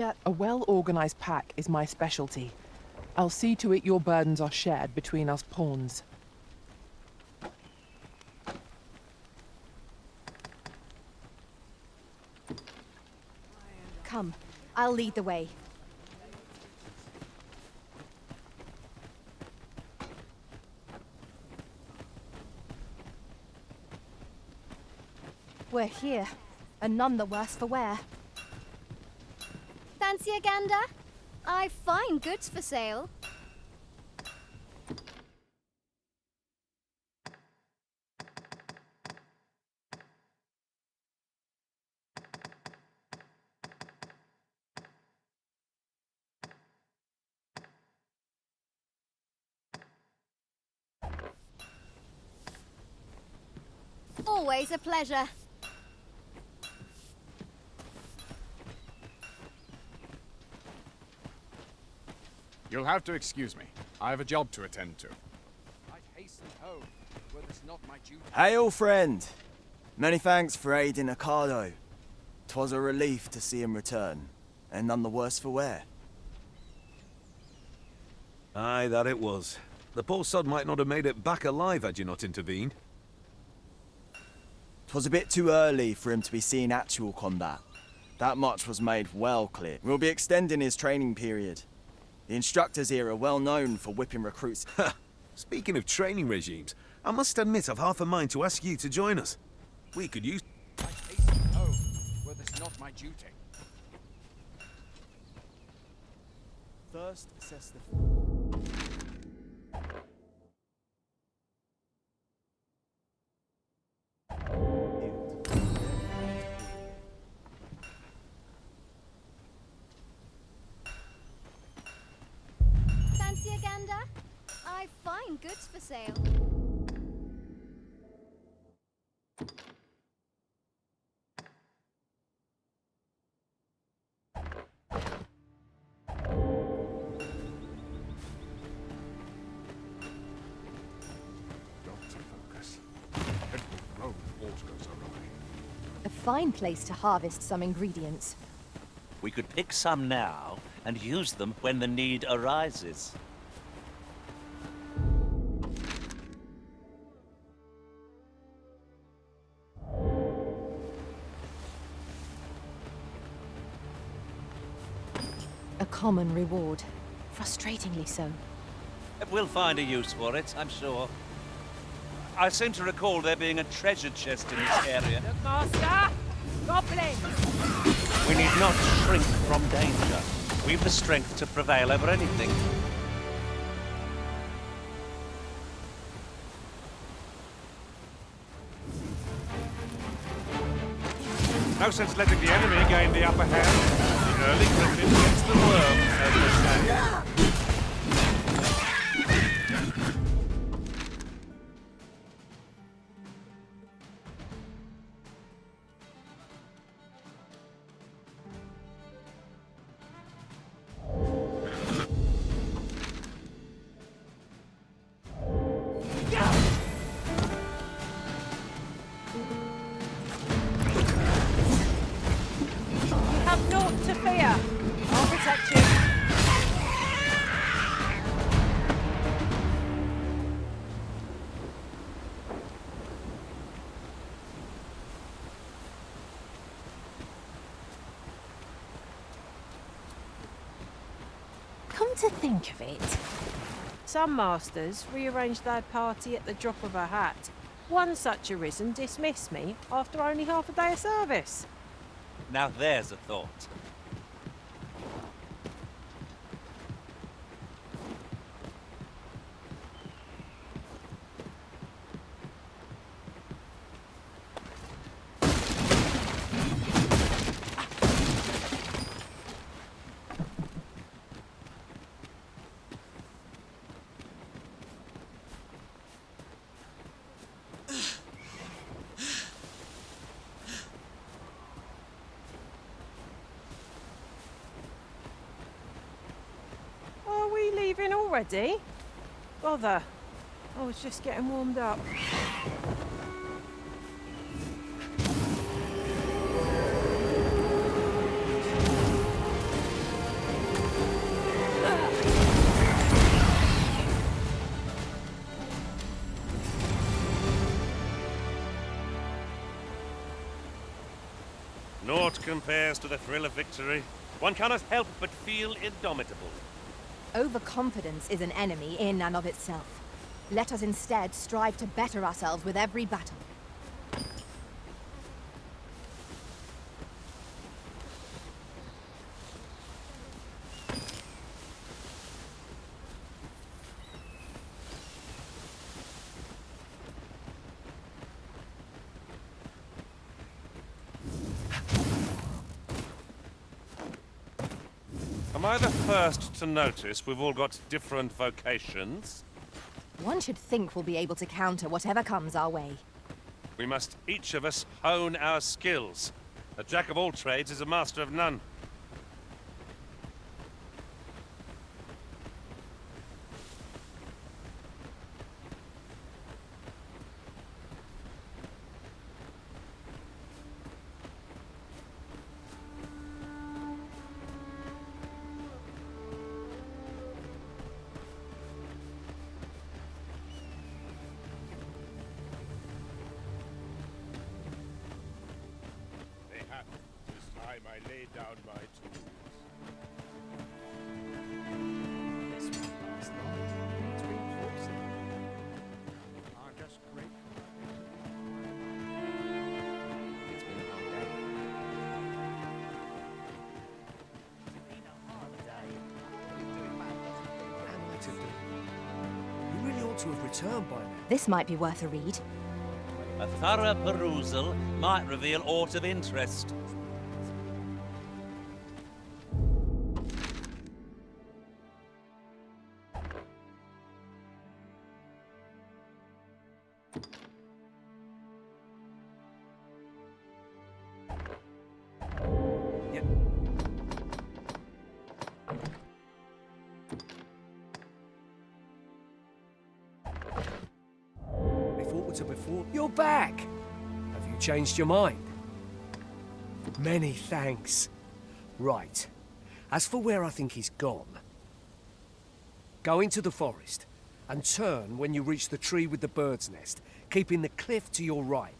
Yeah, a well-organized pack is my specialty. I'll see to it your burdens are shared between us pawns. Come, I'll lead the way. We're here, and none the worse for wear. Fancy a gander? I've fine goods for sale. Always a pleasure. You'll have to excuse me. I have a job to attend to. I hasten home, were this not my duty. Hail, friend! Many thanks for aiding Ocado. 'Twas a relief to see him return, and none the worse for wear. Aye, that it was. The poor sod might not have made it back alive had you not intervened. 'Twas a bit too early for him to be seeing actual combat. That much was made well clear. We'll be extending his training period. The instructors here are well known for whipping recruits. Speaking of training regimes, I must admit I've half a mind to ask you to join us. We could use... I hasten home, were this not my duty. First, assess the... Fancy a gander? I've fine goods for sale. Got to focus. Every road always goes awry. A fine place to harvest some ingredients. We could pick some now and use them when the need arises. A common reward. Frustratingly so. We'll find a use for it, I'm sure. I seem to recall there being a treasure chest in this area. Look, Master! Goblins! We need not shrink from danger. We've the strength to prevail over anything. No sense letting the enemy gain the upper hand. The early griffin gets the worm, as they say. Have naught to fear. I'll protect you. Come to think of it, Some masters rearrange their party at the drop of a hat. One such arisen dismissed me after only half a day of service. Now there's a thought. Are we leaving already? Bother. I was just getting warmed up. compares to the thrill of victory. One cannot help but feel indomitable. Overconfidence is an enemy in and of itself. Let us instead strive to better ourselves with every battle. Am I the first to notice we've all got different vocations? One should think we'll be able to counter whatever comes our way. We must each of us hone our skills. A jack of all trades is a master of none. Time I laid down my tools. This one last night, between forces. Are just great. It's been a hard day. It's been a hard day. Doing bad doesn't Am I to do? You really ought to have returned by now. This might be worth a read. A thorough perusal might reveal aught of interest. Before you're back. Have you changed your mind? Many thanks. Right. As for where I think he's gone, go into the forest and turn when you reach the tree with the bird's nest, keeping the cliff to your right.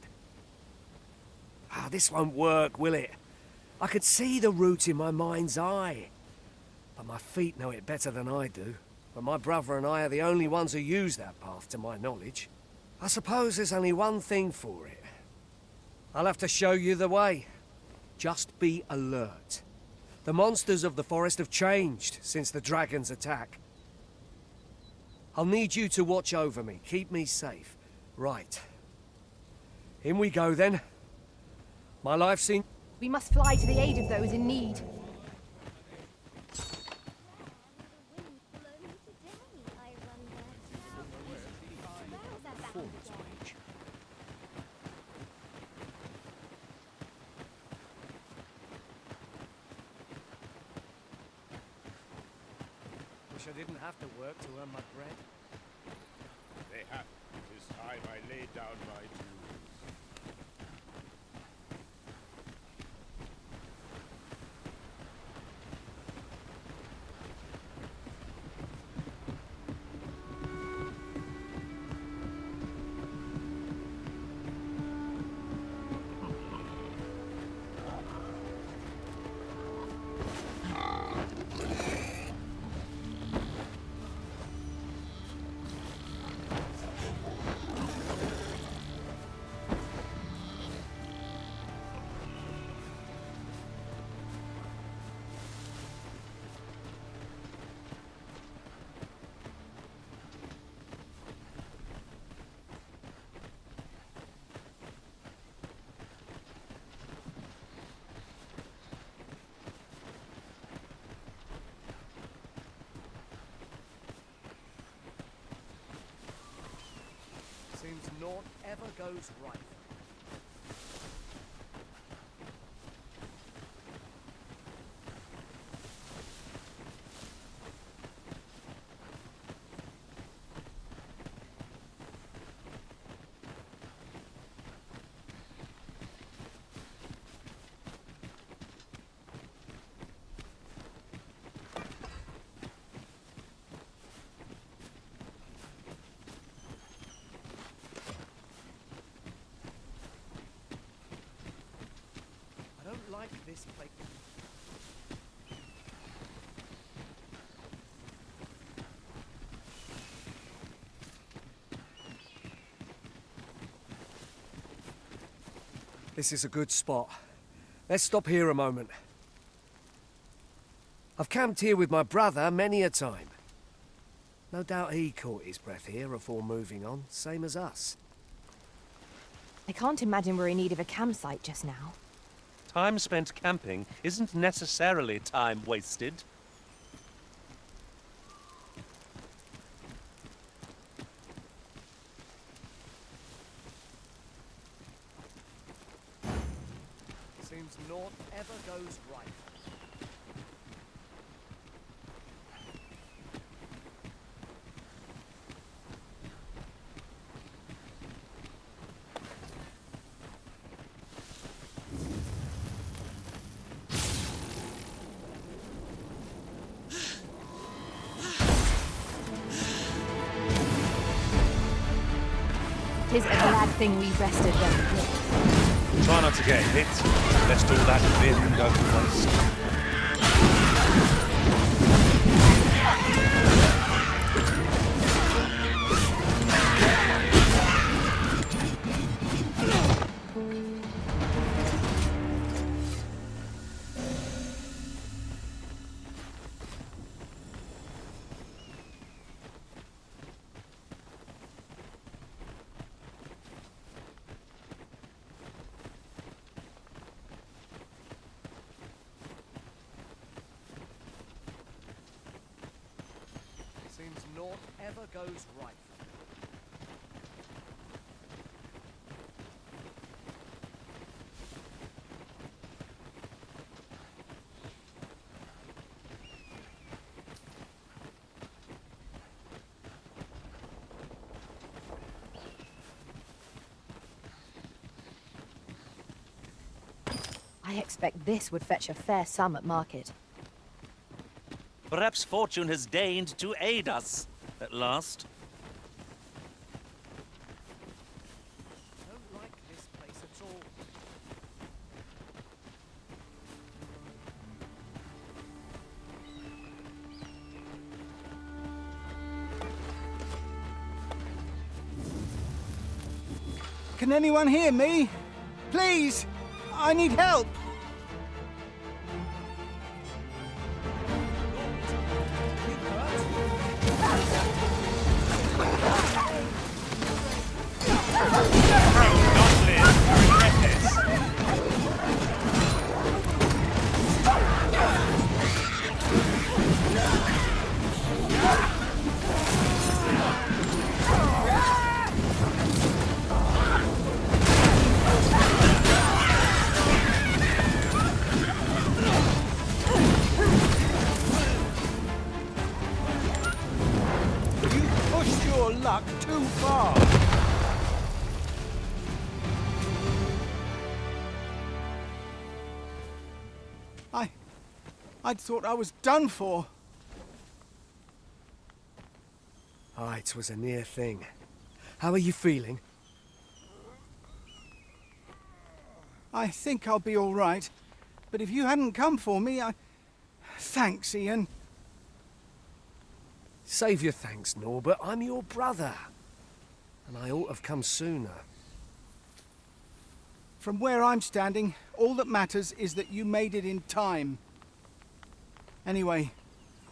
This won't work, will it? I could see the route in my mind's eye. But my feet know it better than I do. But my brother and I are the only ones who use that path, to my knowledge. I suppose there's only one thing for it. I'll have to show you the way. Just be alert. The monsters of the forest have changed since the dragon's attack. I'll need you to watch over me, keep me safe. Right. In we go then. My life's in... We must fly to the aid of those in need. Wish I didn't have to work to earn my bread. They have. It is time I laid down my tools. Seems naught ever goes right. like this place. This is a good spot. Let's stop here a moment. I've camped here with my brother many a time. No doubt he caught his breath here before moving on, same as us. I can't imagine we're in need of a campsite just now. Time spent camping isn't necessarily time wasted. Seems naught ever goes right. Tis a glad thing we rested when we did. Try not to get hit, lest all that vim go to waste. Seems naught ever goes right. I expect this would fetch a fair sum at market. Perhaps fortune has deigned to aid us at last. I don't like this place at all. Can anyone hear me? Please! I need help! Luck too far. I'd thought I was done for. Aye, it was a near thing. How are you feeling? I think I'll be all right. But if you hadn't come for me, Thanks, Ian. Save your thanks, Norbert. I'm your brother. And I ought to have come sooner. From where I'm standing, all that matters is that you made it in time. Anyway,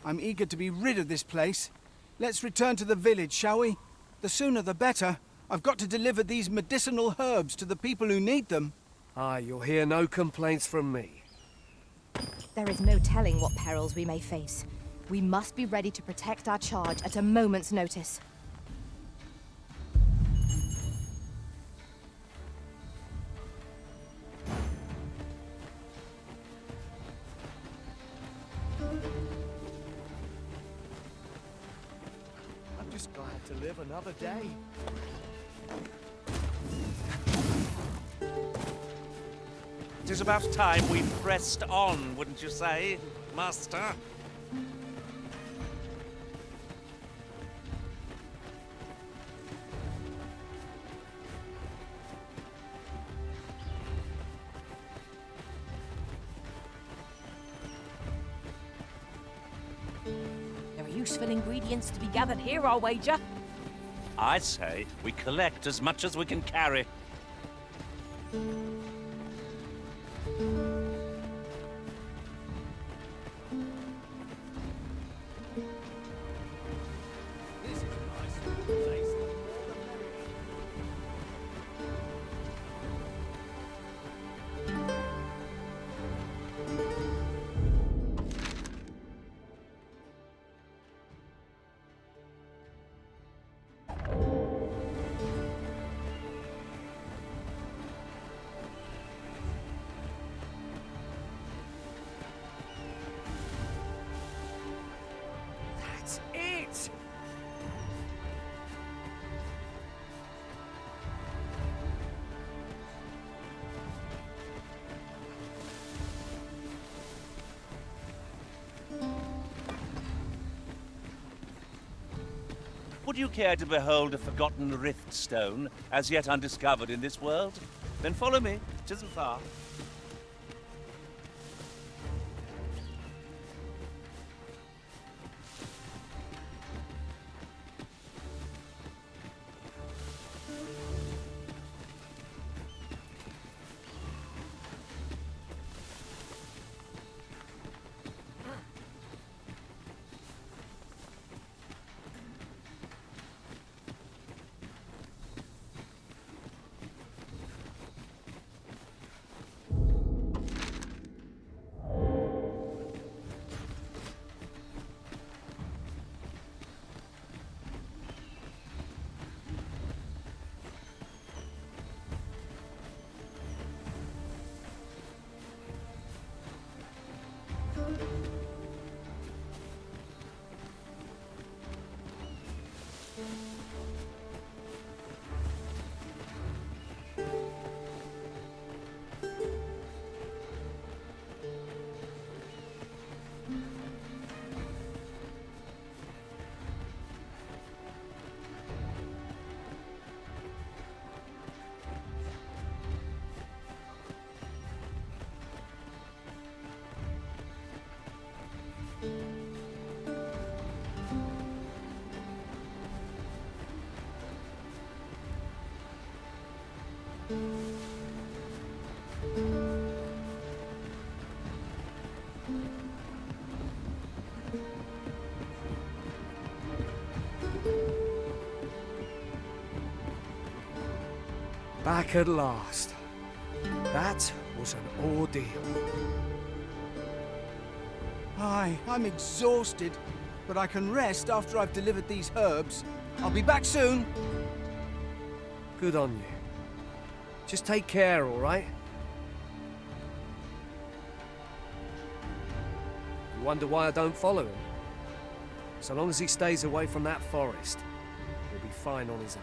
I'm eager to be rid of this place. Let's return to the village, shall we? The sooner the better. I've got to deliver these medicinal herbs to the people who need them. Aye, you'll hear no complaints from me. There is no telling what perils we may face. We must be ready to protect our charge at a moment's notice. I'm just glad to live another day. It is about time we pressed on, wouldn't you say, Master? useful ingredients to be gathered here, I'll wager. I say we collect as much as we can carry. That's it! Would you care to behold a forgotten rift stone, as yet undiscovered in this world? Then follow me. 'Tisn't far. Back at last. That was an ordeal. Aye, I'm exhausted, but I can rest after I've delivered these herbs. I'll be back soon. Good on you. Just take care, all right? You wonder why I don't follow him? So long as he stays away from that forest, he'll be fine on his own.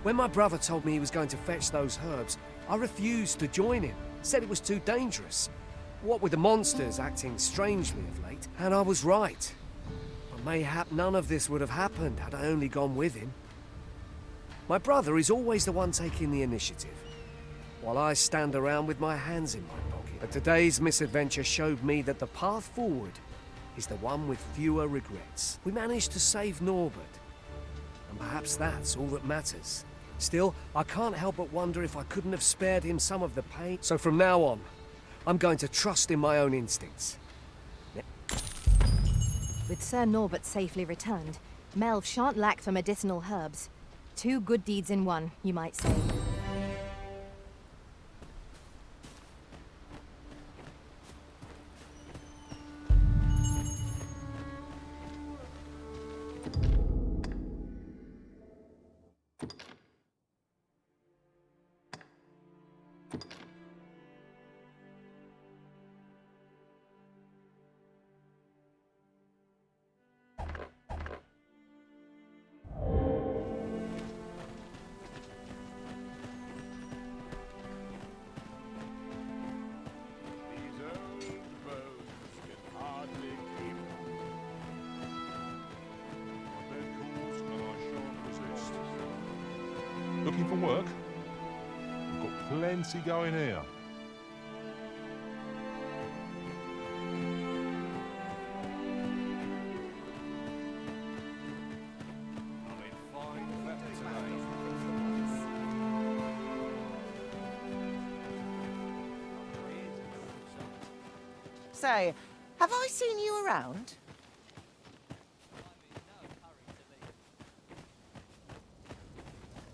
When my brother told me he was going to fetch those herbs, I refused to join him. Said it was too dangerous. What with the monsters acting strangely of late, and I was right. But mayhap none of this would have happened had I only gone with him. My brother is always the one taking the initiative, while I stand around with my hands in my pocket. But today's misadventure showed me that the path forward is the one with fewer regrets. We managed to save Norbert, and perhaps that's all that matters. Still, I can't help but wonder if I couldn't have spared him some of the pain. So from now on, I'm going to trust in my own instincts. With Sir Norbert safely returned, Melv shan't lack for medicinal herbs. 2 good deeds in one, you might say. These old bones can hardly keep. Looking for work? We've got plenty going here. say, have I seen you around?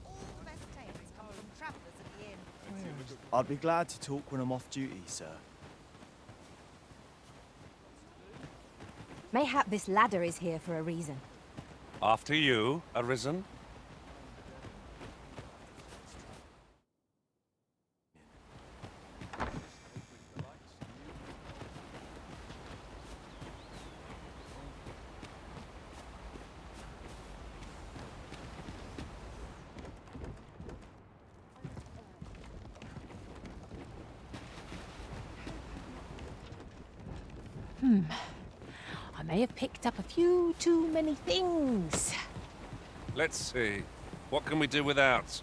All the best tales come from travellers at the inn. I'd be glad to talk when I'm off duty, sir. Mayhap this ladder is here for a reason. After you, Arisen. I may have picked up a few too many things. Let's see. What can we do without?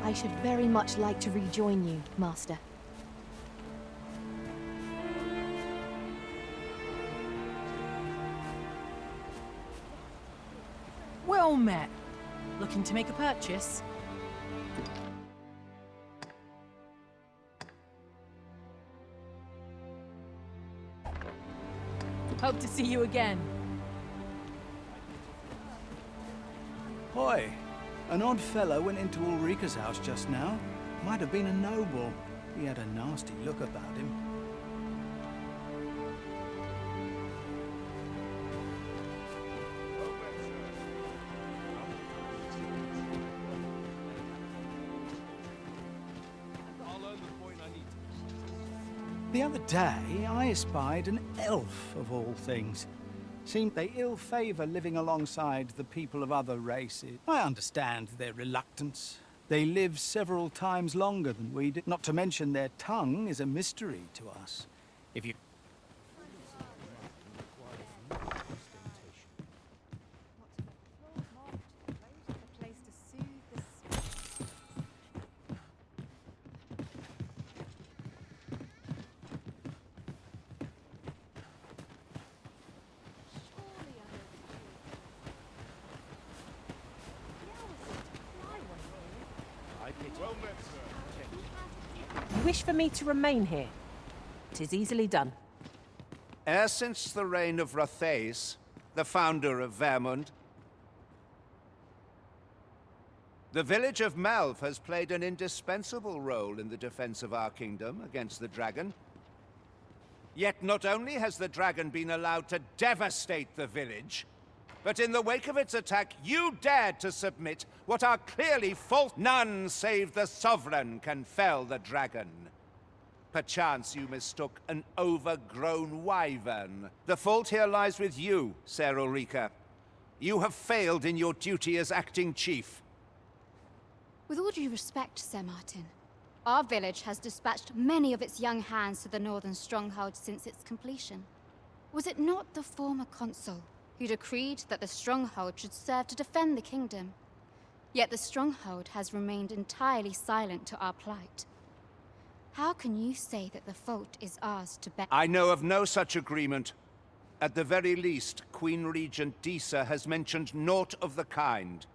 I should very much like to rejoin you, Master. Well met. Looking to make a purchase? Hope to see you again. Hoi! An odd fellow went into Ulrika's house just now. Might have been a noble. He had a nasty look about him. The other day, I espied an elf, of all things. Seemed they ill favour living alongside the people of other races. I understand their reluctance. They live several times longer than we did. Not to mention their tongue is a mystery to us. If you... You wish for me to remain here? 'Tis easily done. E'er since the reign of Rathace, the founder of Vermund, the village of Malv has played an indispensable role in the defense of our kingdom against the dragon. Yet not only has the dragon been allowed to devastate the village, but in the wake of its attack, you dared to submit what are clearly false. None save the sovereign can fell the dragon. Perchance you mistook an overgrown wyvern. The fault here lies with you, Ser Ulrika. You have failed in your duty as acting chief. With all due respect, Sir Martin, our village has dispatched many of its young hands to the northern stronghold since its completion. Was it not the former consul who decreed that the stronghold should serve to defend the kingdom? Yet the stronghold has remained entirely silent to our plight. How can you say that the fault is ours to bear? I know of no such agreement. At the very least, Queen Regent Disa has mentioned naught of the kind.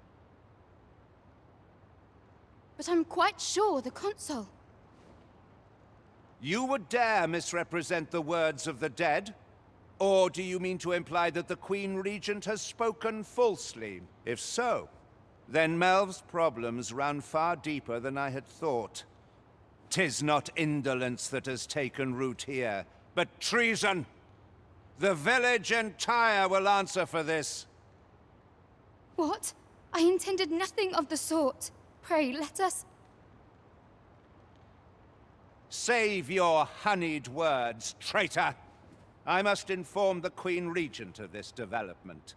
But I'm quite sure the consul... You would dare misrepresent the words of the dead? Or do you mean to imply that the Queen Regent has spoken falsely? If so, then Melv's problems run far deeper than I had thought. 'Tis not indolence that has taken root here, but treason. The village entire will answer for this. What? I intended nothing of the sort. Pray, let us... Save your honeyed words, traitor! I must inform the Queen Regent of this development.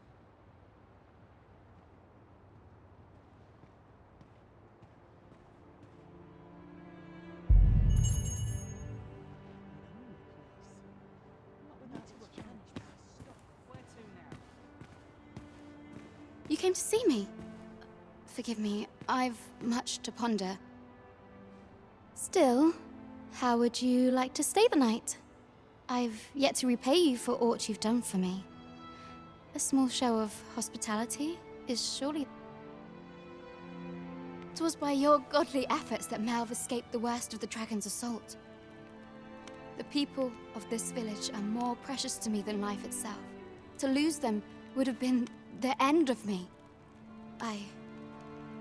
You came to see me? Forgive me, I've much to ponder. Still, how would you like to stay the night? I've yet to repay you for aught you've done for me. A small show of hospitality is surely... It was by your godly efforts that Melv escaped the worst of the dragon's assault. The people of this village are more precious to me than life itself. To lose them would have been the end of me. I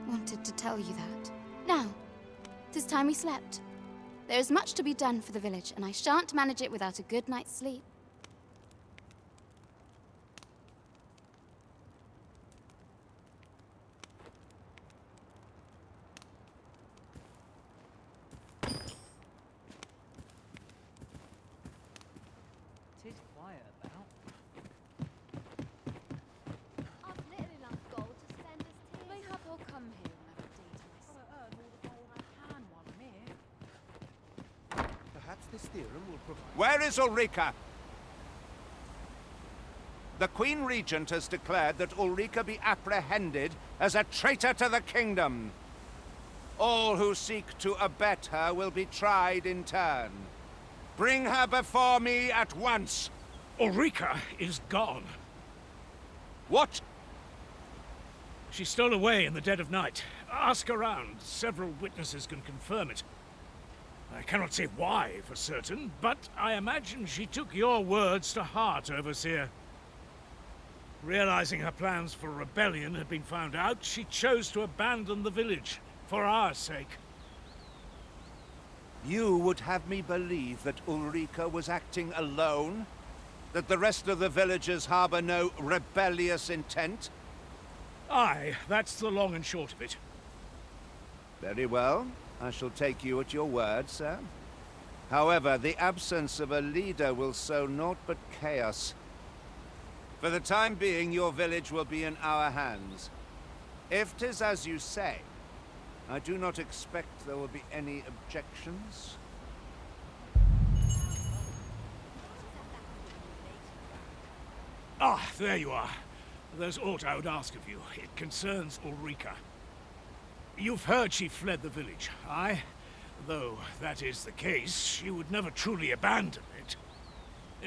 wanted to tell you that. Now, 'tis time we slept. There is much to be done for the village, and I shan't manage it without a good night's sleep. Tis quiet about. I've little enough gold to send us tea. Mayhap I'll come here and have a day to myself. Earn all the gold I can while I'm here. Perhaps this theorem will provide... Where is Ulrika? The Queen Regent has declared that Ulrika be apprehended as a traitor to the kingdom. All who seek to abet her will be tried in turn. Bring her before me at once. Ulrika is gone. What? She stole away in the dead of night. Ask around. Several witnesses can confirm it. I cannot say why for certain, but I imagine she took your words to heart, Overseer. Realizing her plans for rebellion had been found out, she chose to abandon the village, for our sake. You would have me believe that Ulrika was acting alone? That the rest of the villagers harbor no rebellious intent? Aye, that's the long and short of it. Very well. I shall take you at your word, sir. However, the absence of a leader will sow naught but chaos. For the time being, your village will be in our hands. If 'tis as you say, I do not expect there will be any objections. Ah, there you are. There's aught I would ask of you. It concerns Ulrika. You've heard she fled the village, aye? Though that is the case, she would never truly abandon it.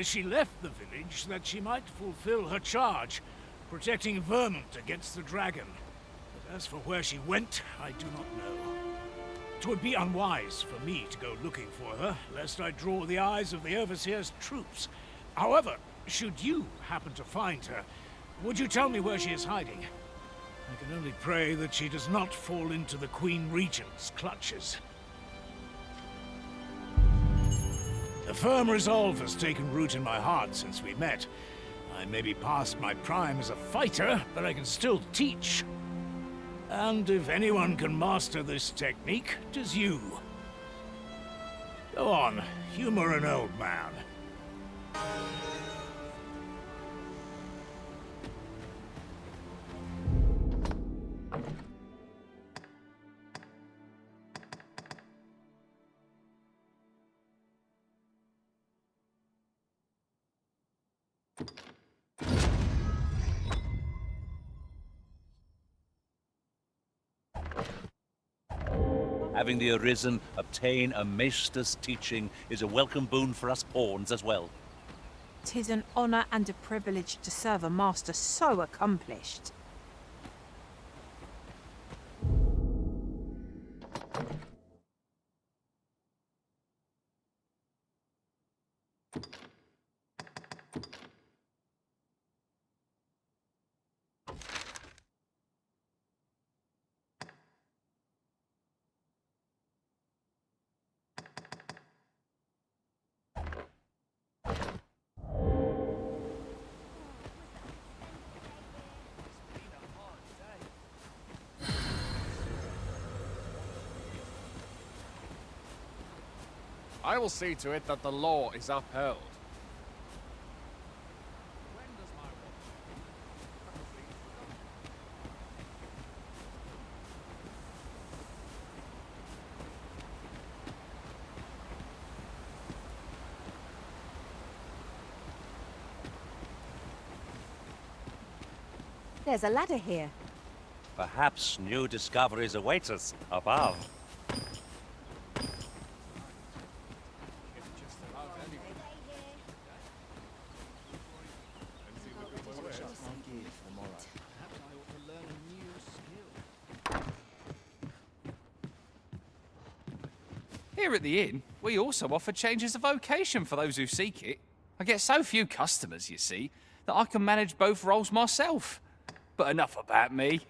She left the village that she might fulfill her charge, protecting Vermont against the dragon. But as for where she went, I do not know. 'Twould be unwise for me to go looking for her, lest I draw the eyes of the Overseer's troops. However, should you happen to find her, would you tell me where she is hiding? I can only pray that she does not fall into the Queen Regent's clutches. A firm resolve has taken root in my heart since we met. I may be past my prime as a fighter, but I can still teach. And if anyone can master this technique, 'tis you. Go on, humor an old man. Having the Arisen obtain a maester's teaching is a welcome boon for us pawns as well. 'Tis an honour and a privilege to serve a master so accomplished. I will see to it that the law is upheld. There's a ladder here. Perhaps new discoveries await us above. Here at the inn, we also offer changes of vocation for those who seek it. I get so few customers, you see, that I can manage both roles myself. But enough about me.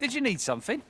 Did you need something?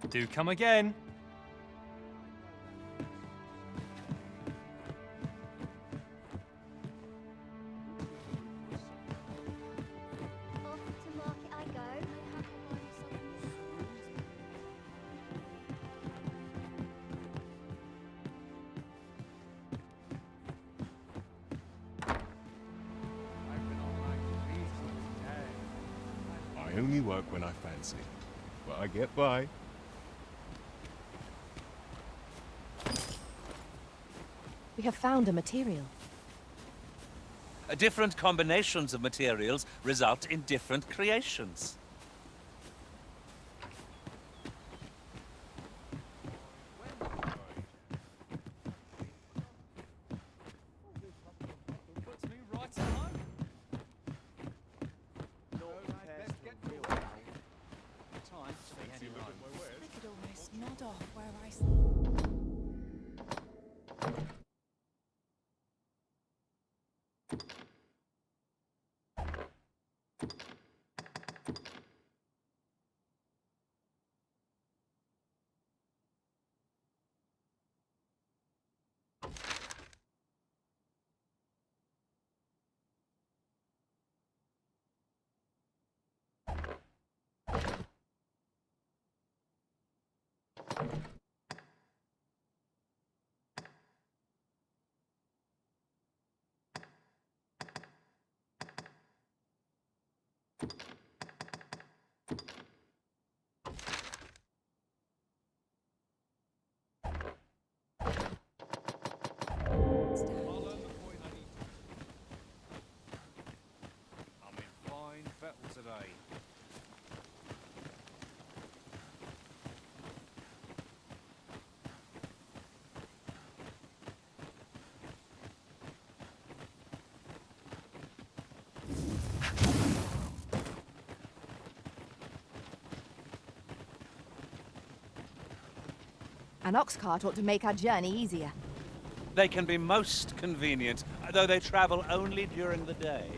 Do come again. Off to market I go. I have to buy something. I only work when I fancy, but I get by. We have found a material. Different combinations of materials result in different creations. I could almost nod off where I I'm in fine fettle today. An ox cart ought to make our journey easier. They can be most convenient, though they travel only during the day.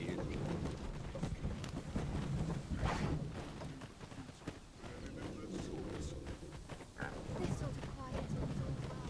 This sort of quiet one's all well.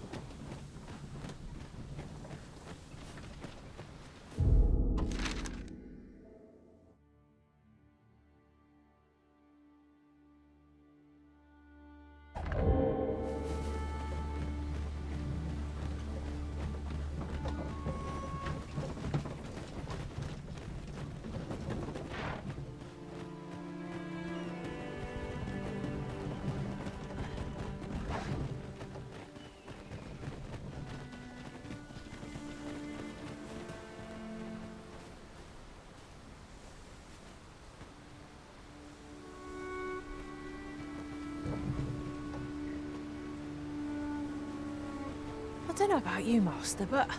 don't know about you, Master, but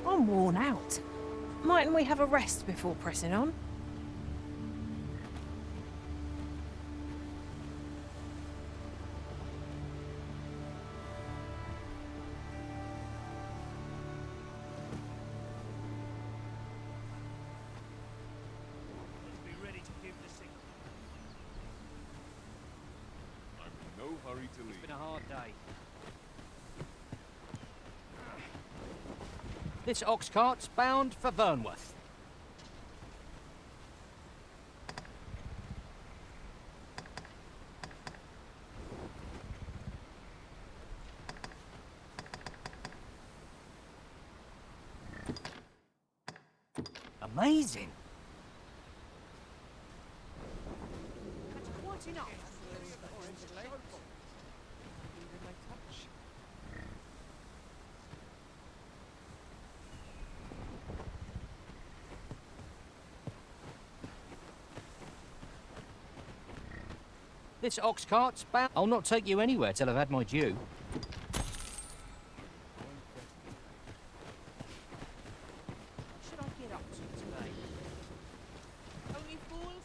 I'm worn out. Mightn't we have a rest before pressing on? I'm in no hurry to leave. It's been a hard day. This ox cart's bound for Vernworth. Amazing. That's quite enough. This ox cart's bound. I'll not take you anywhere till I've had my due. What should I get up to today? Only fools?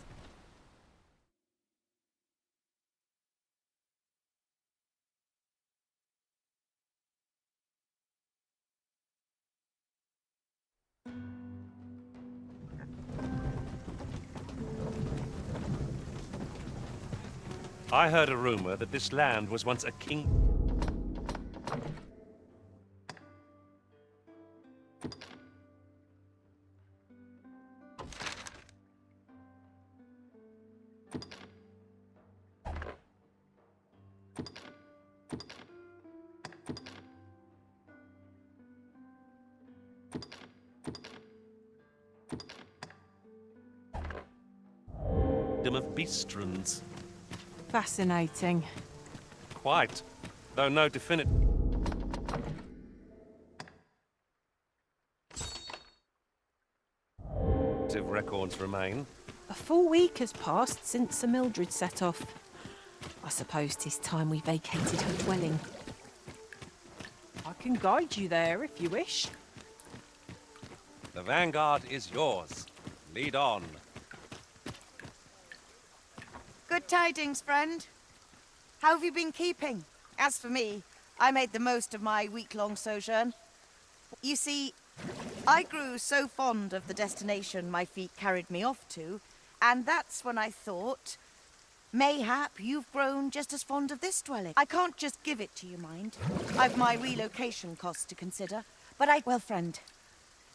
I heard a rumor that this land was once a king. Of beastrons. Fascinating. Quite, though no definitive records remain. A full week has passed since Sir Mildred set off. I suppose 'tis time we vacated her dwelling. I can guide you there if you wish. The vanguard is yours. Lead on. Good tidings, friend. How have you been keeping? As for me, I made the most of my week-long sojourn. You see, I grew so fond of the destination my feet carried me off to, and that's when I thought, mayhap you've grown just as fond of this dwelling. I can't just give it to you, mind. I've my relocation costs to consider, but well, friend,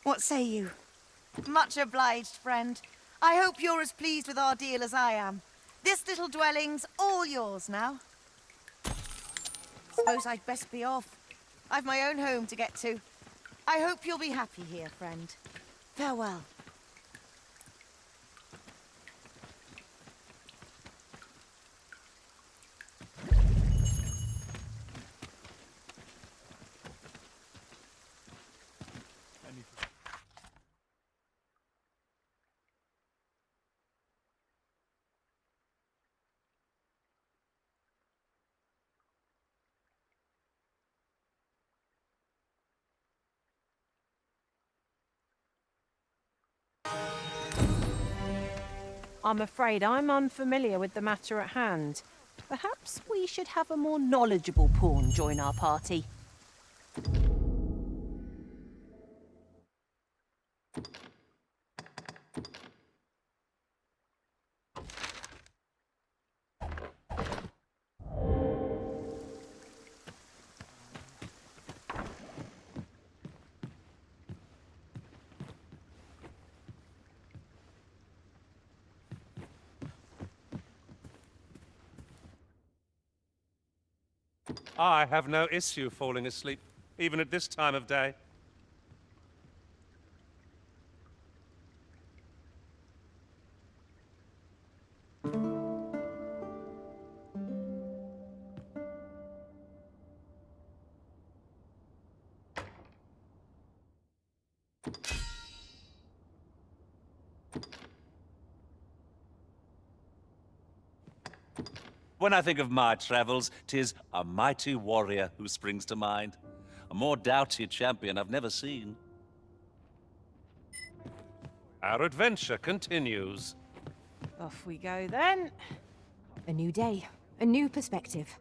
what say you? Much obliged, friend. I hope you're as pleased with our deal as I am. This little dwelling's all yours now. Suppose I'd best be off. I've my own home to get to. I hope you'll be happy here, friend. Farewell. I'm afraid I'm unfamiliar with the matter at hand. Perhaps we should have a more knowledgeable pawn join our party. I have no issue falling asleep, even at this time of day. When I think of my travels, 'tis a mighty warrior who springs to mind. A more doughty champion I've never seen. Our adventure continues. Off we go then. A new day, a new perspective.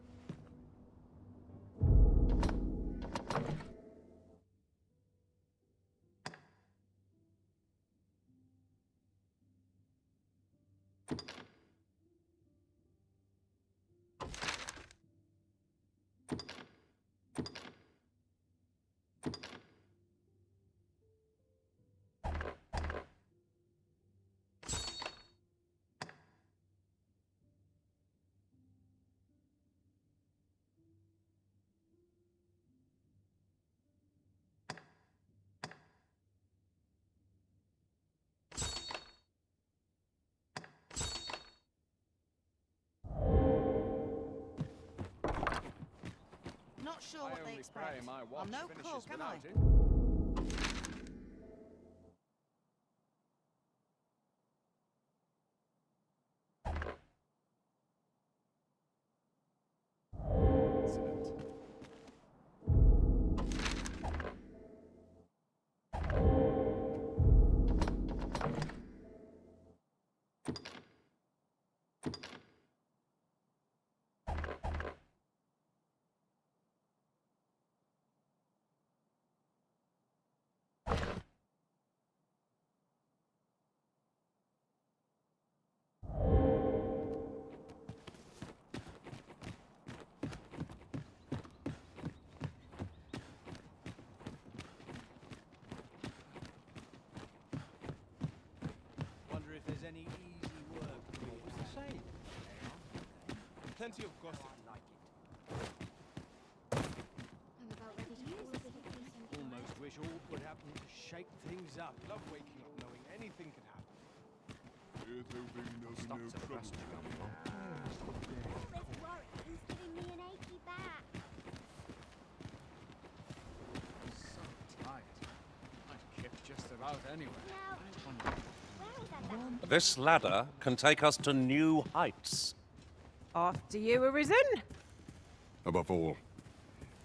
Not sure what they expect. My watch I'm no finishes cook, am I? without it. Wonder if there's any easy work for me to say. Plenty of gossip. I'm about ready to use this. Almost wish all would happen to shake things up. Love waking up knowing anything can happen. There'll be no trouble. This worry is giving me an achy back. So tired. I'd kip just about anywhere. This ladder can take us to new heights. After you, Arisen. Above all,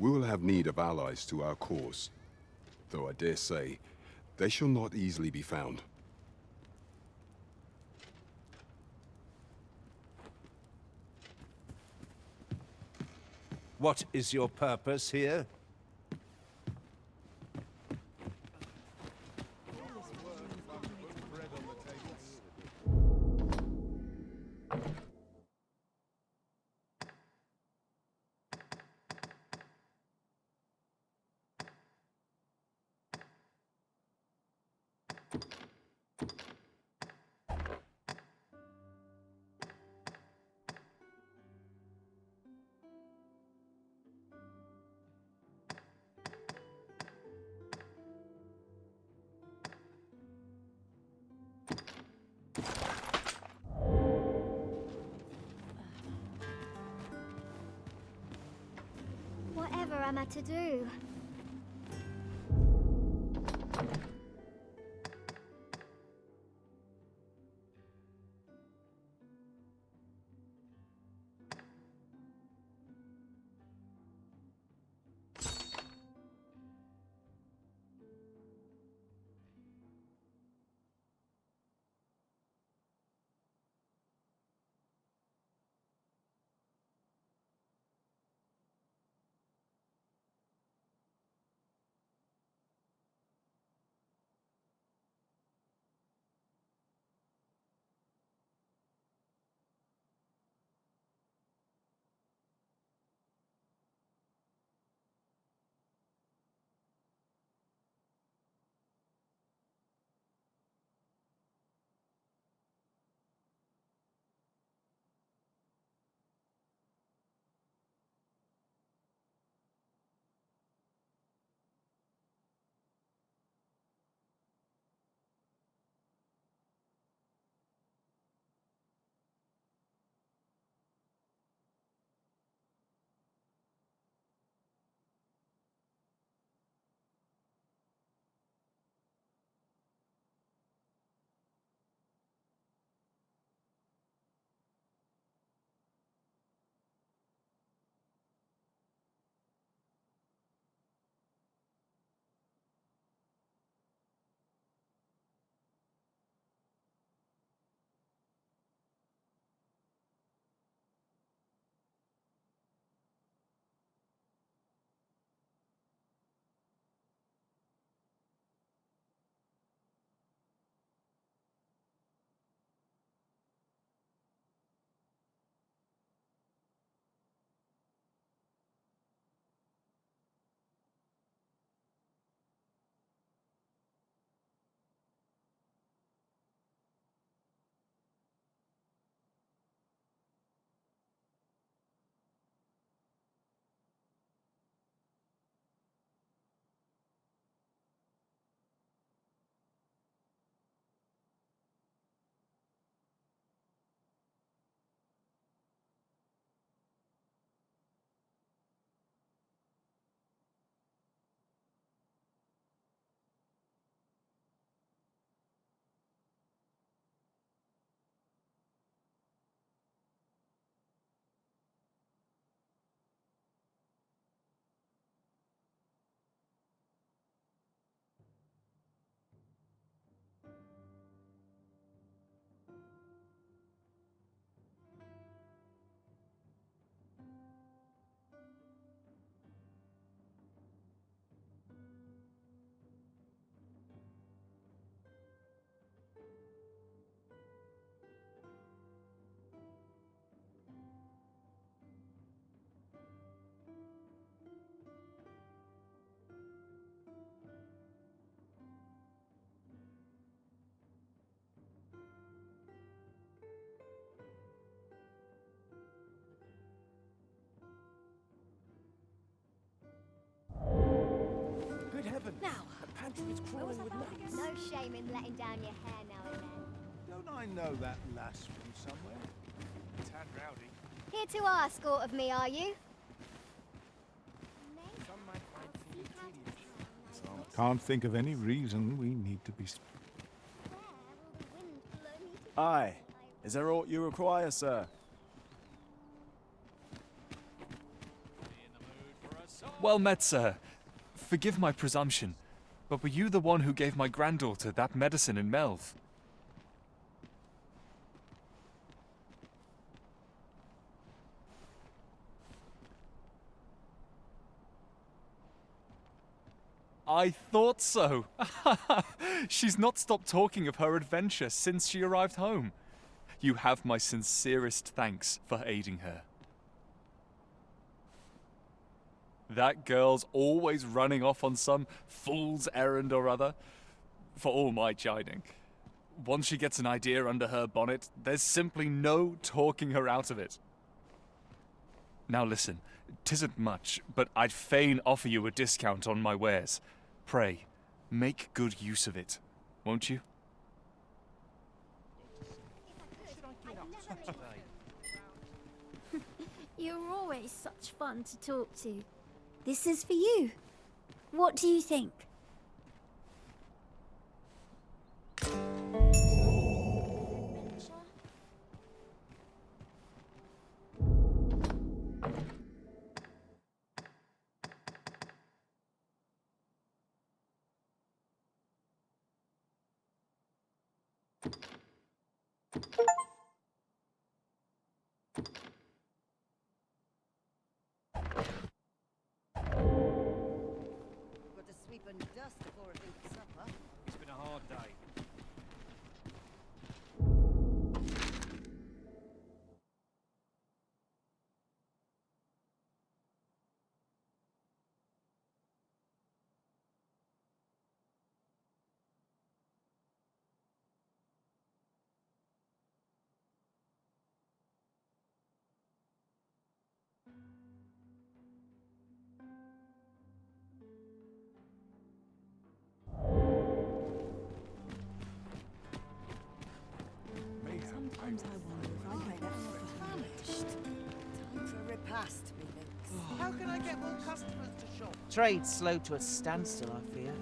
we will have need of allies to our cause. Though I dare say, they shall not easily be found. What is your purpose here? Whatever am I to do? No shame in letting down your hair now and then. Don't I know that lass from somewhere? Tad rowdy. Here to ask aught of me, are you? Can't think of any reason we need to be... Aye. Is there aught you require, sir? Well met, sir. Forgive my presumption, but were you the one who gave my granddaughter that medicine in Melv? I thought so. She's not stopped talking of her adventure since she arrived home. You have my sincerest thanks for aiding her. That girl's always running off on some fool's errand or other, for all my chiding. Once she gets an idea under her bonnet, there's simply no talking her out of it. Now listen, 'tisn't much, but I'd fain offer you a discount on my wares. Pray, make good use of it, won't you? You're always such fun to talk to. This is for you. What do you think? Got to sweep and dust before I think of supper. It's been a hard day. Sometimes I wonder if I'd make that famished. Time for a repast, methinks. How can I get more customers to shop? Trade's slow to a standstill, I fear.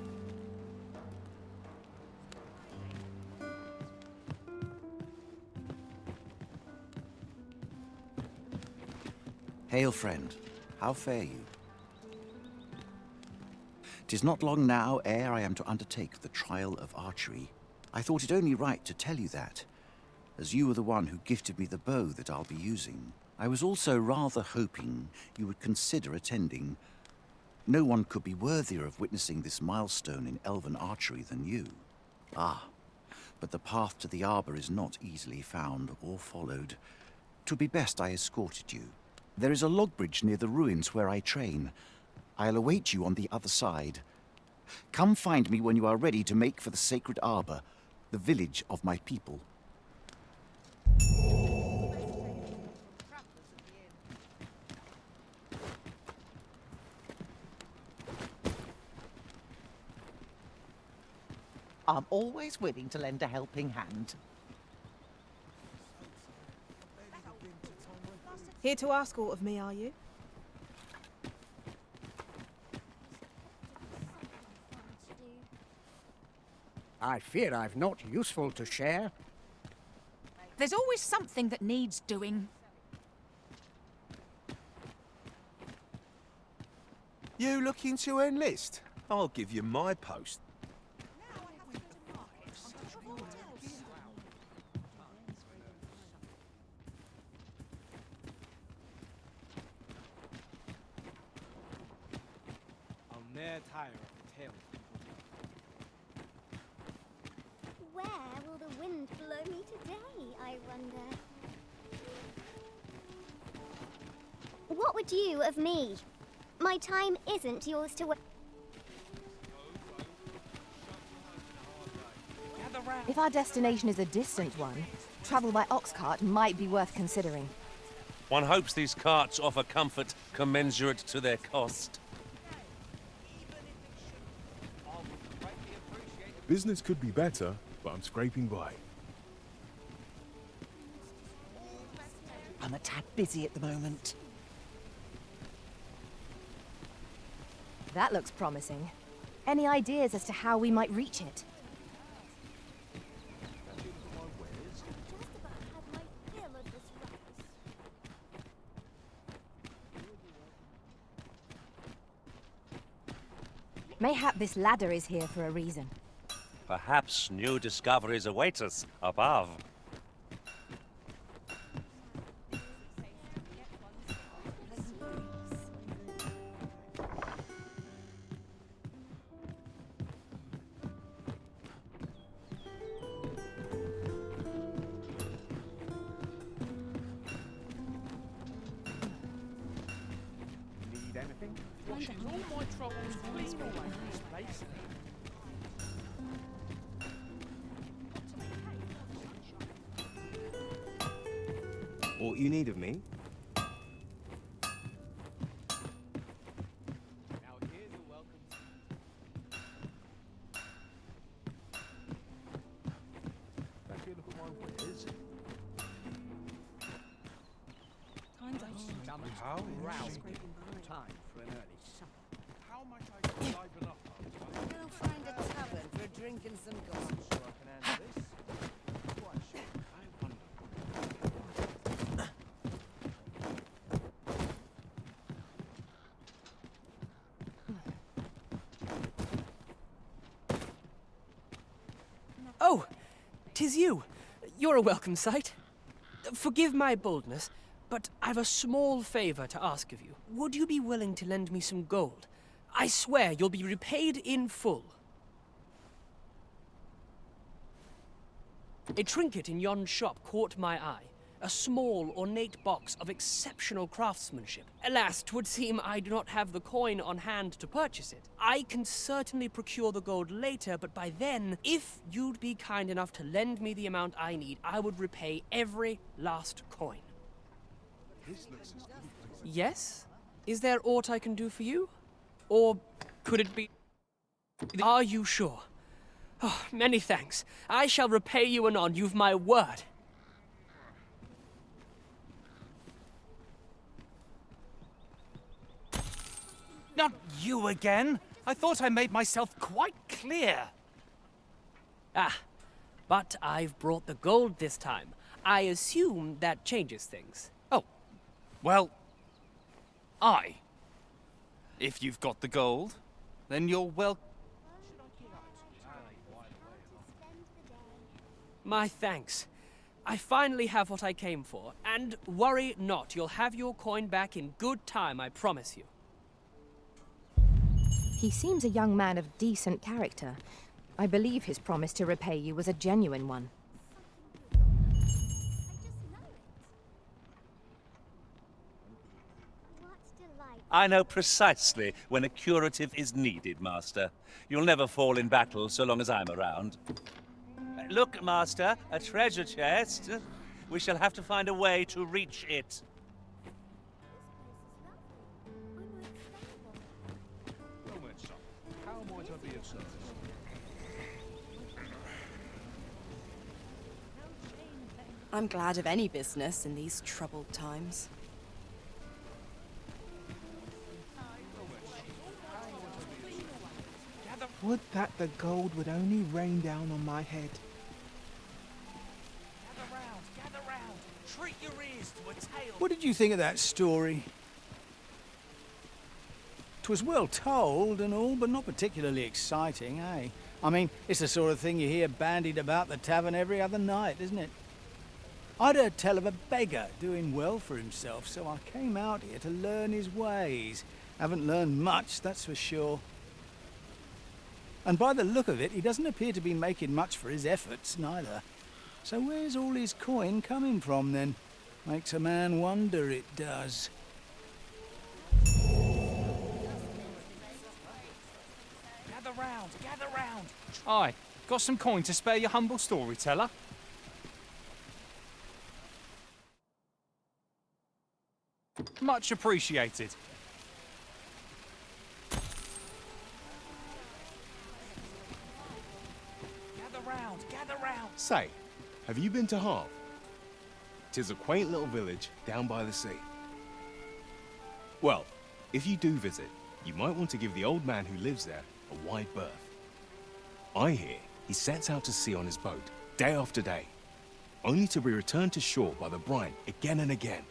Hail, friend. How fare you? 'Tis not long now ere I am to undertake the trial of archery. I thought it only right to tell you that, as you were the one who gifted me the bow that I'll be using. I was also rather hoping you would consider attending. No one could be worthier of witnessing this milestone in elven archery than you. Ah, but the path to the arbor is not easily found or followed. 'Twould be best I escorted you. There is a log bridge near the ruins where I train. I'll await you on the other side. Come find me when you are ready to make for the sacred arbor, the village of my people. I'm always willing to lend a helping hand. Here to ask aught of me, are you? I fear I've not useful to share. There's always something that needs doing. You looking to enlist? I'll give you my post. I'll ne'er tire of the tale. Where will the wind blow me today, I wonder? What would you of me? My time isn't yours to waste. If our destination is a distant one, travel by ox cart might be worth considering. One hopes these carts offer comfort commensurate to their cost. Business could be better, but I'm scraping by. I'm a tad busy at the moment. That looks promising. Any ideas as to how we might reach it? Mayhap this ladder is here for a reason. Perhaps new discoveries await us above. Need anything? Washes all my troubles clean away from this place. What you need of me? If you look at my wares. How rousing. Time for an early supper. How much I can liven up on. Go find a tavern for a drink and some gossip. Sure I can handle this. Quite sure. I wonder. Oh, 'tis you. You're a welcome sight. Forgive my boldness, but I've a small favor to ask of you. Would you be willing to lend me some gold? I swear you'll be repaid in full. A trinket in yon shop caught my eye. A small, ornate box of exceptional craftsmanship. Alas, 'twould seem I do not have the coin on hand to purchase it. I can certainly procure the gold later, but by then, if you'd be kind enough to lend me the amount I need, I would repay every last coin. Yes? Is there aught I can do for you? Or could it be... Are you sure? Oh, many thanks. I shall repay you anon, you've my word. Not you again! I thought I made myself quite clear. Ah, but I've brought the gold this time. I assume that changes things. Oh, well, if you've got the gold, then you're welcome. My thanks. I finally have what I came for, and worry not, you'll have your coin back in good time, I promise you. He seems a young man of decent character. I believe his promise to repay you was a genuine one. I know precisely when a curative is needed, Master. You'll never fall in battle so long as I'm around. Look, Master, a treasure chest. We shall have to find a way to reach it. How might I be of service? I'm glad of any business in these troubled times. Would that the gold would only rain down on my head. Gather round. Treat your ears to a tale. What did you think of that story? 'Twas well told and all, but not particularly exciting, eh? I mean, it's the sort of thing you hear bandied about the tavern every other night, isn't it? I'd heard tell of a beggar doing well for himself, so I came out here to learn his ways. Haven't learned much, that's for sure. And by the look of it, he doesn't appear to be making much for his efforts, neither. So where's all his coin coming from, then? Makes a man wonder, it does. Gather round. Aye, got some coin to spare your humble storyteller? Much appreciated. gather round. Say, have you been to Harv? 'Tis a quaint little village down by the sea. Well, if you do visit, you might want to give the old man who lives there a wide berth. I hear he sets out to sea on his boat, day after day, only to be returned to shore by the brine again and again.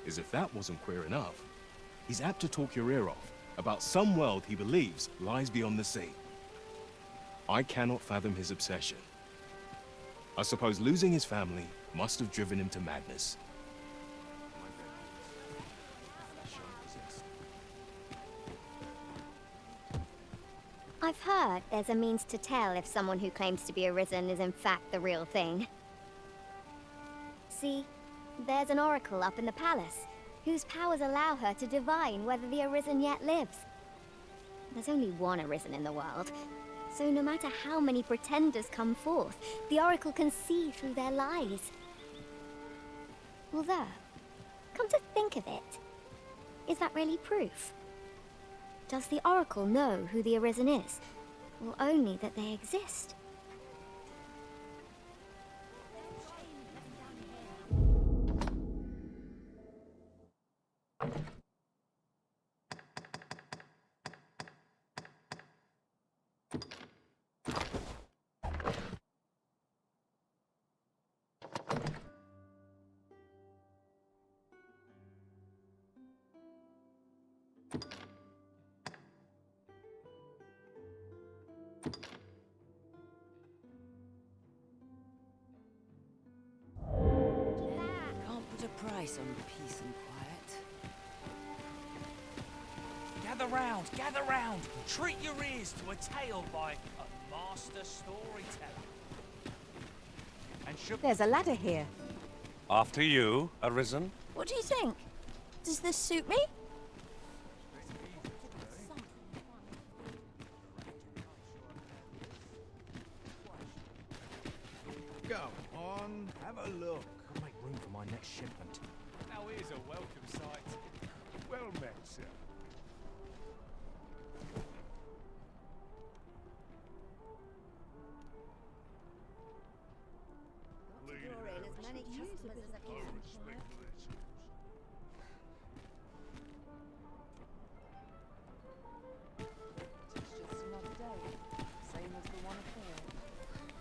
As if that wasn't queer enough, he's apt to talk your ear off about some world he believes lies beyond the sea. I cannot fathom his obsession. I suppose losing his family must have driven him to madness. I've heard there's a means to tell if someone who claims to be arisen is in fact the real thing. See, there's an oracle up in the palace, whose powers allow her to divine whether the arisen yet lives. There's only one arisen in the world, so no matter how many pretenders come forth, the oracle can see through their lies. Although, come to think of it, is that really proof? Does the oracle know who the arisen is, or only that they exist? Can't put a price on peace and quiet. Gather round. Treat your ears to a tale by a master storyteller. And There's a ladder here. After you, Arisen. What do you think? Does this suit me? Go on, have a look. I'll make room for my next shipment. Now here's a welcome sight. Well met, sir.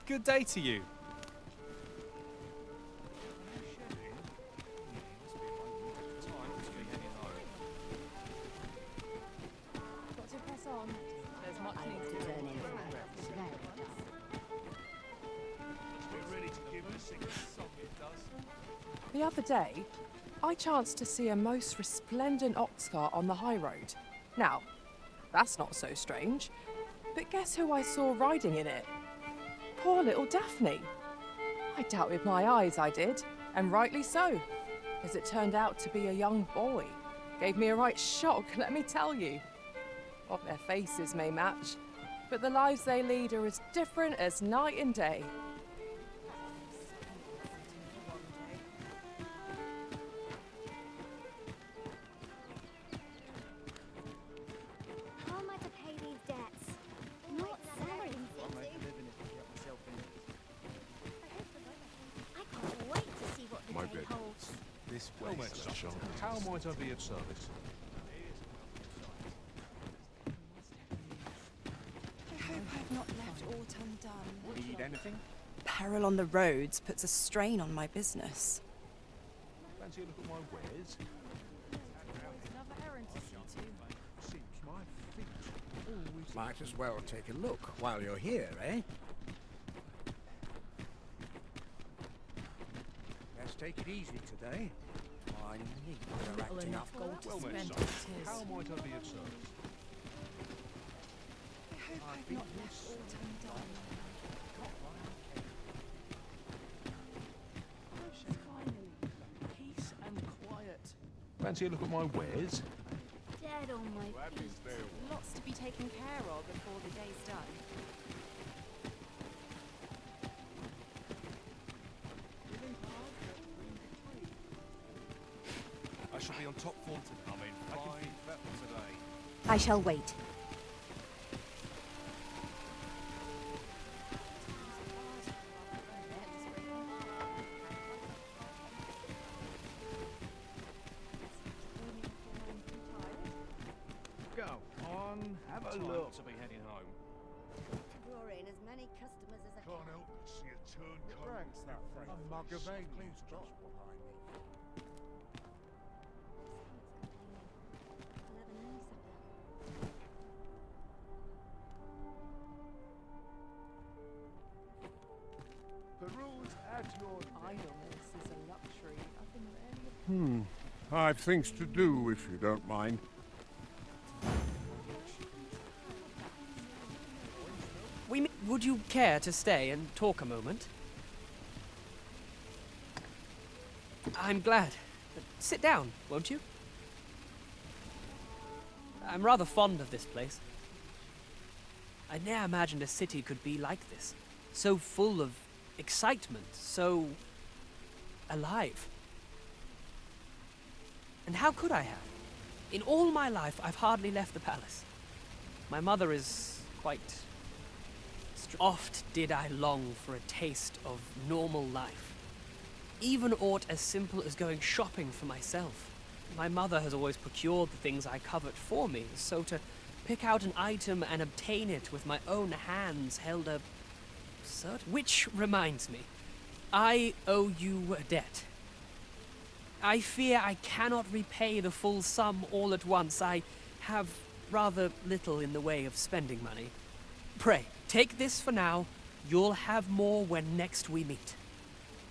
Good day to you. Got to press on. There's much needs to turn in. The other day, I chanced to see a most resplendent ox cart on the high road. Now, that's not so strange, but guess who I saw riding in it? Poor little Daphne. I doubted my eyes, I did, and rightly so, as it turned out to be a young boy. Gave me a right shock, let me tell you. What their faces may match, but the lives they lead are as different as night and day. How am I to pay these debts? Not salary. I can't wait to see what the My day bed. holds. This way, sir. How might I be of service? I hope I've not left aught undone. Need anything? Peril on the roads puts a strain on my business. Fancy a look at my wares? Another errand to see to. Seems my feet always... Might as well take a look while you're here, eh? Let's take it easy today. I need you're acting up. Well met, spend sir. it is. How might I be of service? I hope I've not left aught undone. Peace and quiet. Fancy a look at my wares? Dead on my feet. Lots to be taken care of before the day's done. I shall be on top form today. I mean, fine battle today. I shall wait. many customers as I Can't can. help but see a turncoat. Drinks that thing. A mug of ale. Please just behind me. I'll have an early supper. Peruse at your Idleness is a luxury I've been rarely. I've things to do, if you don't mind. Would you care to stay and talk a moment? I'm glad. Sit down, won't you? I'm rather fond of this place. I ne'er imagined a city could be like this. So full of excitement, so alive. And how could I have? In all my life, I've hardly left the palace. My mother is quite... Oft did I long for a taste of normal life. Even aught as simple as going shopping for myself. My mother has always procured the things I covet for me, so to pick out an item and obtain it with my own hands held a... Which reminds me, I owe you a debt. I fear I cannot repay the full sum all at once. I have rather little in the way of spending money. Pray, take this for now. You'll have more when next we meet.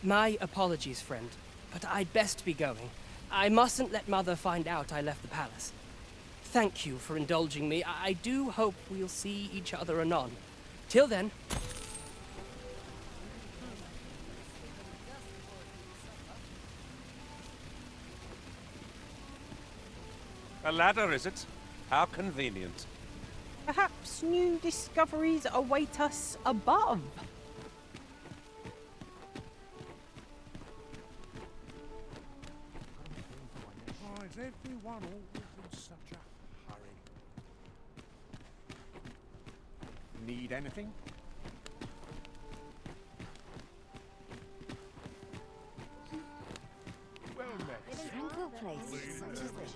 My apologies, friend, but I'd best be going. I mustn't let Mother find out I left the palace. Thank you for indulging me. I do hope we'll see each other anon. Till then... A ladder, is it? How convenient. Perhaps new discoveries await us above. Why is everyone always in such a hurry? Need anything? Well met. In a tranquil place such as this,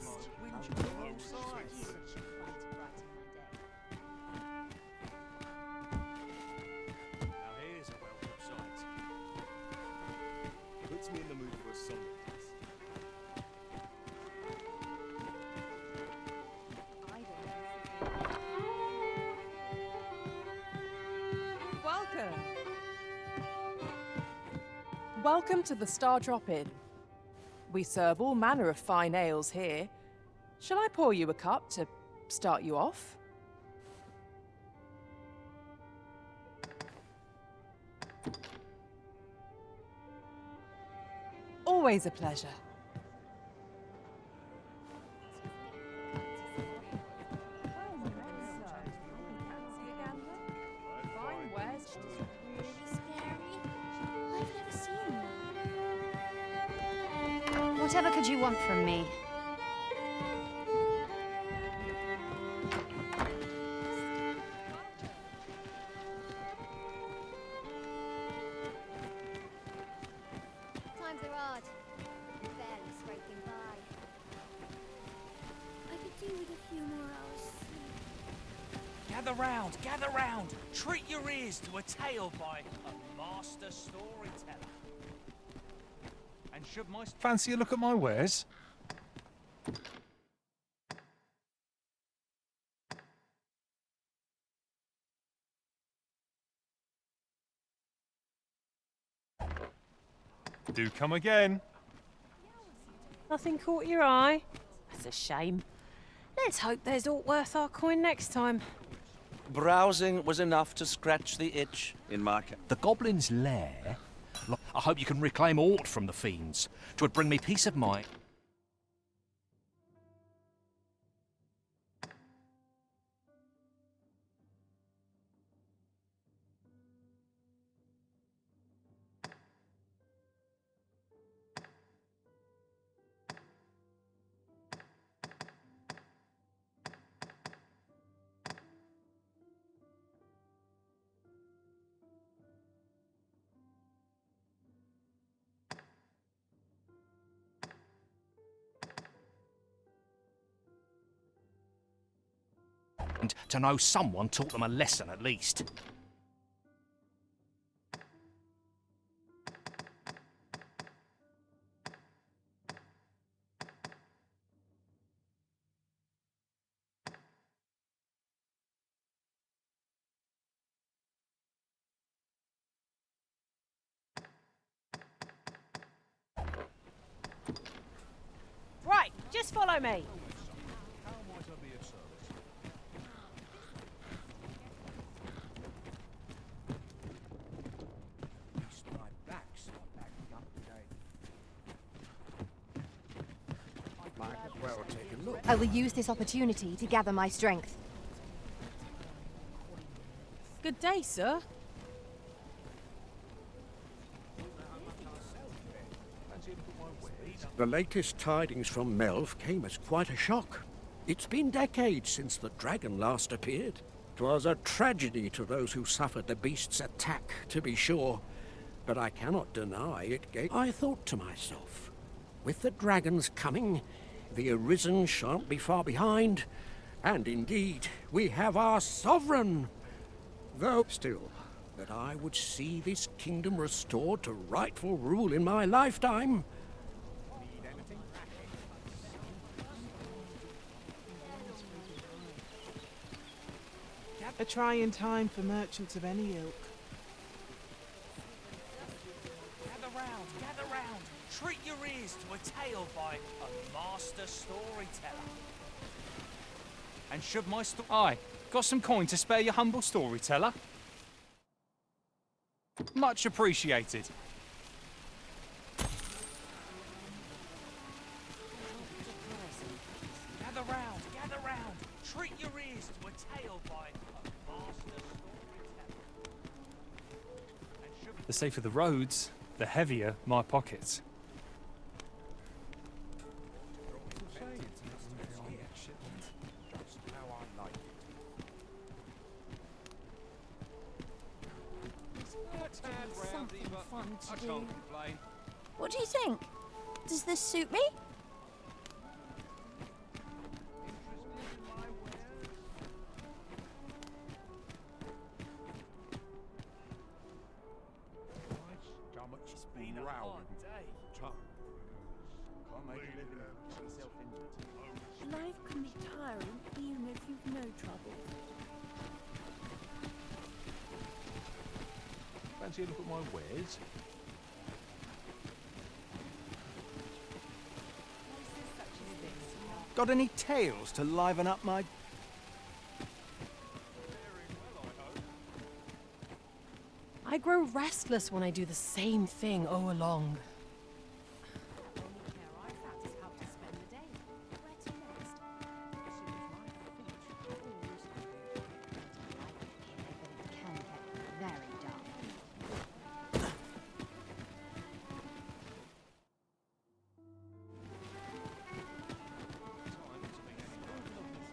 Now here's a welcome sight. Puts me in the mood for a song. Welcome! Welcome to the Star Drop Inn. We serve all manner of fine ales here. Shall I pour you a cup to start you off? Always a pleasure. Whatever could you want from me? Times are hard. Barely scraping by. I could do with a few more hours sleep. Gather round! Treat your ears to a tale by a master storyteller. And should my fancy a look at my wares? Do come again. Nothing caught your eye? That's a shame. Let's hope there's aught worth our coin next time. Browsing was enough to scratch the itch in my case. The Goblin's Lair? I hope you can reclaim aught from the fiends. 'Twould bring me peace of mind. To know someone taught them a lesson at least. Right, just follow me. How might I be of service? At least my back's not backing up today. Might as well take a look. I will use this opportunity to gather my strength. Good day, sir. The latest tidings from Melv came as quite a shock. It's been decades since the dragon last appeared. 'Twas a tragedy to those who suffered the beast's attack, to be sure, but I cannot deny it gave... I thought to myself, with the dragons coming, the Arisen shan't be far behind, and indeed, we have our sovereign. Though still, that I would see this kingdom restored to rightful rule in my lifetime. A trying time for merchants of any ilk. Gather round. Treat your ears to a tale by a master storyteller. And should my Aye, got some coin to spare your humble storyteller? Much appreciated. Gather round. Treat your ears to a tale by a master storyteller. The safer the roads, the heavier my pockets. Something fun to do. What do you think? Does this suit me? Life can be tiring even if you've no trouble. Fancy a look at my wares? Got any tales to liven up my... I grow restless when I do the same thing all along.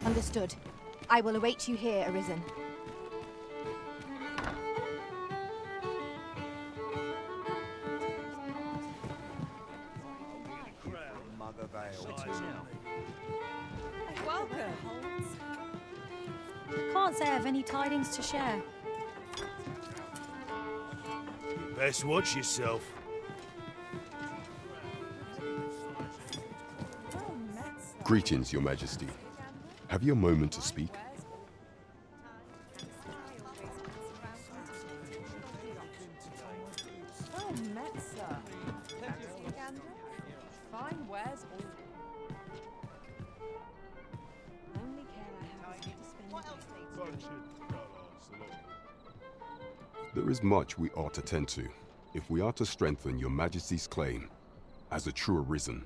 Understood. I will await you here, Arisen. Welcome. Can't say I have any tidings to share. Best watch yourself. Greetings, Your Majesty. Have you a moment to speak? Oh, Metza. Fine wares all. Only care I have is to spend. There is much we ought to tend to, if we are to strengthen Your Majesty's claim as a true Arisen.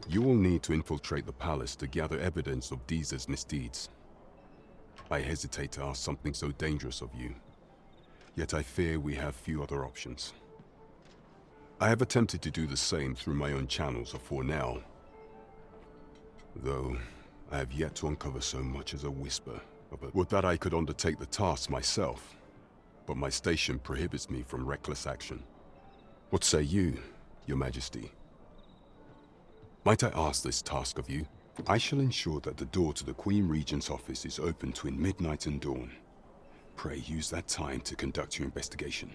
You will need to infiltrate the palace to gather evidence of Deeza's misdeeds. I hesitate to ask something so dangerous of you, yet I fear we have few other options. I have attempted to do the same through my own channels afore now, though I have yet to uncover so much as a whisper of it. Would that I could undertake the task myself, but my station prohibits me from reckless action. What say you, Your Majesty? Might I ask this task of you? I shall ensure that the door to the Queen Regent's office is open between midnight and dawn. Pray use that time to conduct your investigation.